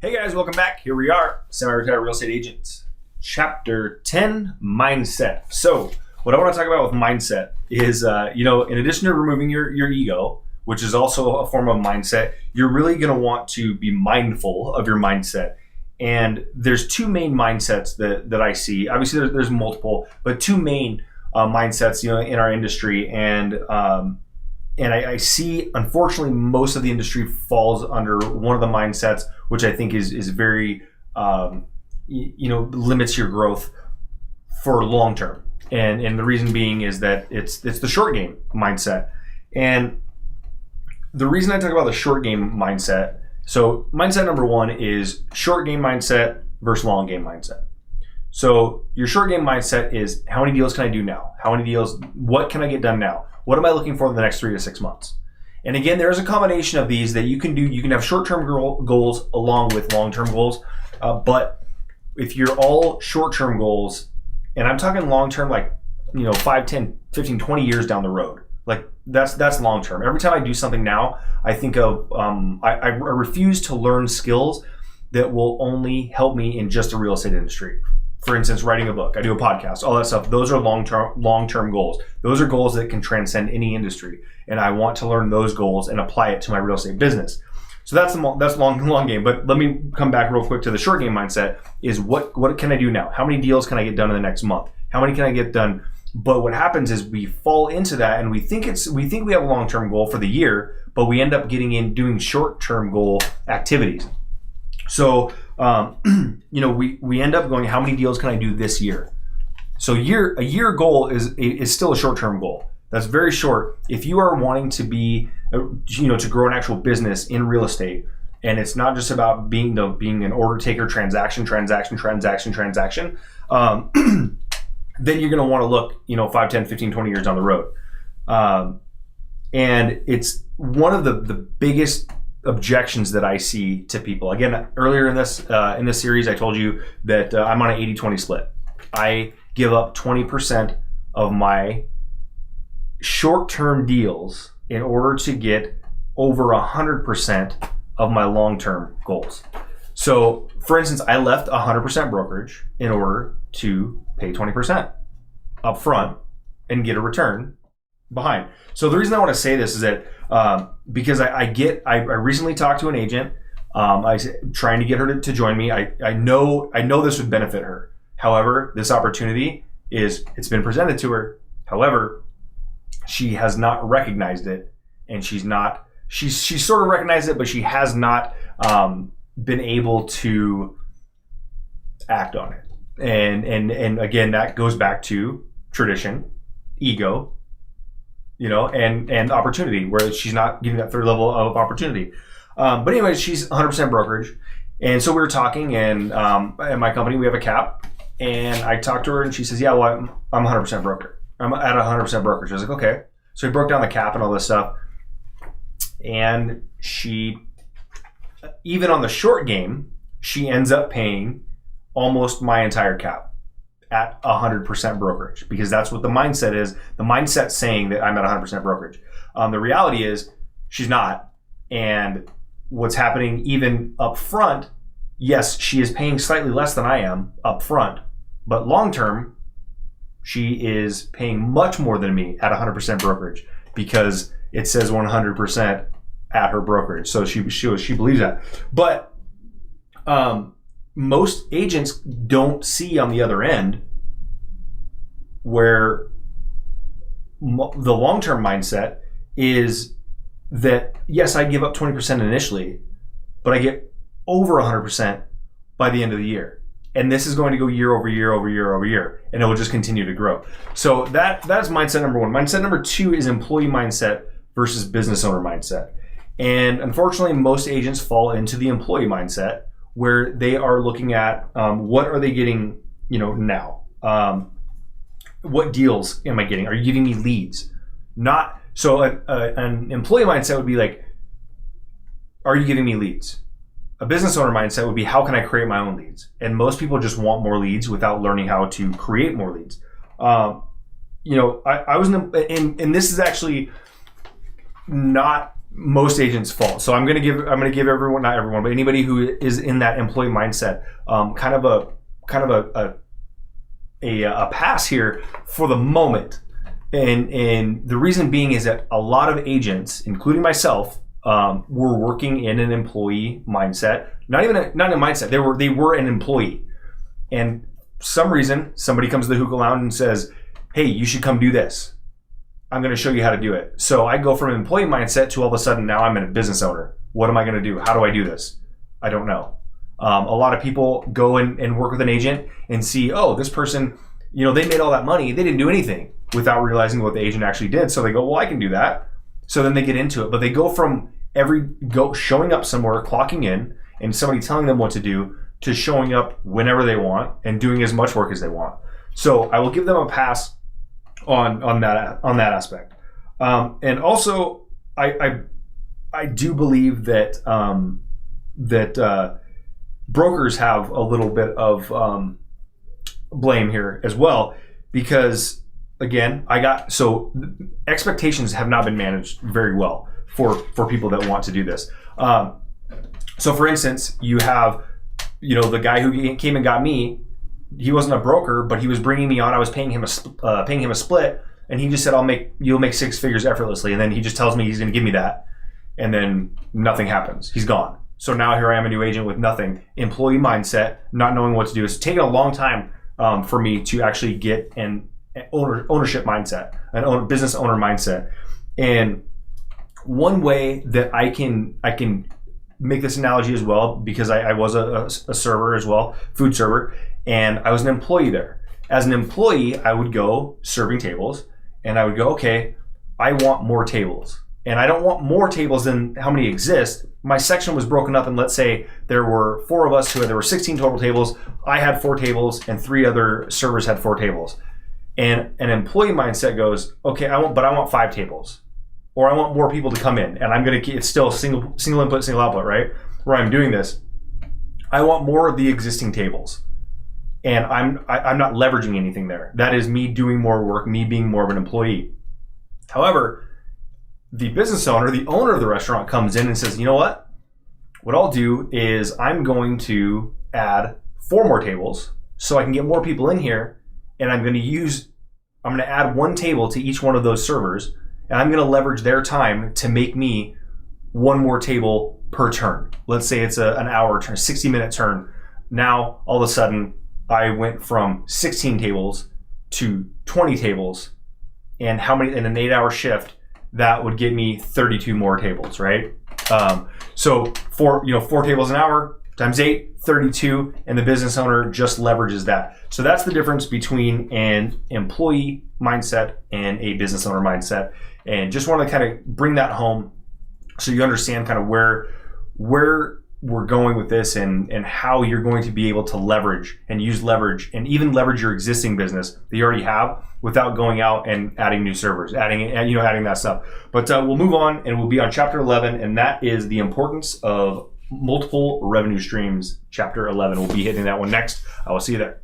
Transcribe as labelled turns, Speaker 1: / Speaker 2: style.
Speaker 1: Hey guys, welcome back. Here we are, semi-retired real estate agents. Chapter 10, mindset. So what I want to talk about with mindset is, in addition to removing your ego, which is also a form of mindset, you're really going to want to be mindful of your mindset. And there's two main mindsets that I see. Obviously, there's multiple, but two main mindsets, in our industry. And I see, unfortunately, most of the industry falls under one of the mindsets, which I think is very, limits your growth for long term. And the reason being is that it's the short game mindset. And the reason I talk about the short game mindset, so mindset number one is short game mindset versus long game mindset. So your short game mindset is, how many deals can I do now? What can I get done now? What am I looking for in the next 3 to 6 months? And again, there's a combination of these that you can do. You can have short-term goals along with long-term goals. But if you're all short-term goals, and I'm talking long-term, 5, 10, 15, 20 years down the road, that's long-term. Every time I do something now, I think of, I refuse to learn skills that will only help me in just the real estate industry. For instance, writing a book, I do a podcast, all that stuff. Those are long-term goals. Those are goals that can transcend any industry. And I want to learn those goals and apply it to my real estate business. So that's long game. But let me come back real quick to the short game mindset is what can I do now? How many deals can I get done in the next month? How many can I get done? But what happens is we fall into that and we think we have a long-term goal for the year, but we end up doing short-term goal activities. So, we end up going, how many deals can I do this year? So a year goal is still a short-term goal. That's very short. If you are wanting to be, to grow an actual business in real estate, and it's not just about being an order taker, transaction, then you're going to want to look, 5, 10, 15, 20 years down the road. And it's one of the biggest objections that I see to people. Again, earlier in this series, I told you that I'm on an 80-20 split. I give up 20% of my short-term deals in order to get over 100% of my long-term goals. So, for instance, I left 100% brokerage in order to pay 20% up front and get a return behind. So the reason I want to say this is that because I recently talked to an agent, trying to get her to join me. I know this would benefit her. However, this opportunity it's been presented to her. However, she has not recognized it, and she's sort of recognized it, but she has not been able to act on it. And again, that goes back to tradition, ego, and opportunity, where she's not giving that third level of opportunity. But anyways, she's 100% brokerage. And so we were talking, and at my company, we have a cap. And I talked to her, and she says, yeah, well, I'm 100% broker. I'm at 100% brokerage. I was like, okay. So we broke down the cap and all this stuff. And she, even on the short game, she ends up paying almost my entire cap at 100% brokerage, because that's what the mindset is. The mindset's saying that I'm at 100% brokerage. The reality is she's not. And what's happening even up front, yes, she is paying slightly less than I am up front, but long term, she is paying much more than me at 100% brokerage, because it says 100% at her brokerage. So she believes that. But most agents don't see on the other end where the long-term mindset is that, yes, I give up 20% initially, but I get over 100% by the end of the year. And this is going to go year over year over year over year, and it will just continue to grow. So that's mindset number one. Mindset number two is employee mindset versus business owner mindset. And unfortunately, most agents fall into the employee mindset, where they are looking at what are they getting, now? What deals am I getting? Are you giving me leads? Not so. An employee mindset would be like, are you giving me leads? A business owner mindset would be, how can I create my own leads? And most people just want more leads without learning how to create more leads. I was and this is actually not most agents' fault. So I'm going to give everyone, not everyone, but anybody who is in that employee mindset, kind of a pass here for the moment. And the reason being is that a lot of agents, including myself, were working in an employee mindset. Not a mindset. They were an employee, and some reason somebody comes to the hookah lounge and says, "Hey, you should come do this. I'm going to show you how to do it." So I go from an employee mindset to all of a sudden now I'm a business owner. What am I going to do? How do I do this? I don't know. A lot of people go and work with an agent and see, oh, this person, they made all that money. They didn't do anything without realizing what the agent actually did. So they go, well, I can do that. So then they get into it. But they go from showing up somewhere, clocking in, and somebody telling them what to do, to showing up whenever they want and doing as much work as they want. So I will give them a pass on that aspect. And also, I do believe that brokers have a little bit of blame here as well, because again, expectations have not been managed very well for people that want to do this. So for instance, you have, the guy who came and got me, he wasn't a broker, but he was bringing me on. I was paying him a split, and he just said, you'll make six figures effortlessly. And then he just tells me he's going to give me that, and then nothing happens. He's gone. So now here I am, a new agent with nothing. Employee mindset, not knowing what to do. It's taken a long time for me to actually get an ownership mindset, business owner mindset. And one way that I can make this analogy as well, because I was a server as well, food server, and I was an employee there. As an employee, I would go serving tables, and I would go, okay, I want more tables. And I don't want more tables than how many exist. My section was broken up, and let's say there were four of us there were 16 total tables. I had 4 tables, and 3 other servers had 4 tables. And an employee mindset goes, okay, I want 5 tables. Or I want more people to come in, and I'm going to keep, it's still single input, single output, right? Where I'm doing this. I want more of the existing tables. And I'm not leveraging anything there. That is me doing more work, me being more of an employee. However, the business owner, the owner of the restaurant, comes in and says, you know what? What I'll do is I'm going to add 4 more tables so I can get more people in here, and I'm going to add 1 table to each one of those servers, and I'm going to leverage their time to make me 1 more table per turn. Let's say it's an hour turn, 60-minute turn. Now, all of a sudden, I went from 16 tables to 20 tables, and in an 8-hour shift, that would get me 32 more tables, right? So 4 tables an hour times 8, 32, and the business owner just leverages that. So that's the difference between an employee mindset and a business owner mindset. And just want to kind of bring that home so you understand kind of where we're going with this, and how you're going to be able to leverage and even leverage your existing business that you already have without going out and adding new servers, adding that stuff. But we'll move on, and we'll be on chapter 11, and that is the importance of multiple revenue streams. Chapter 11, we'll be hitting that one next. I will see you there.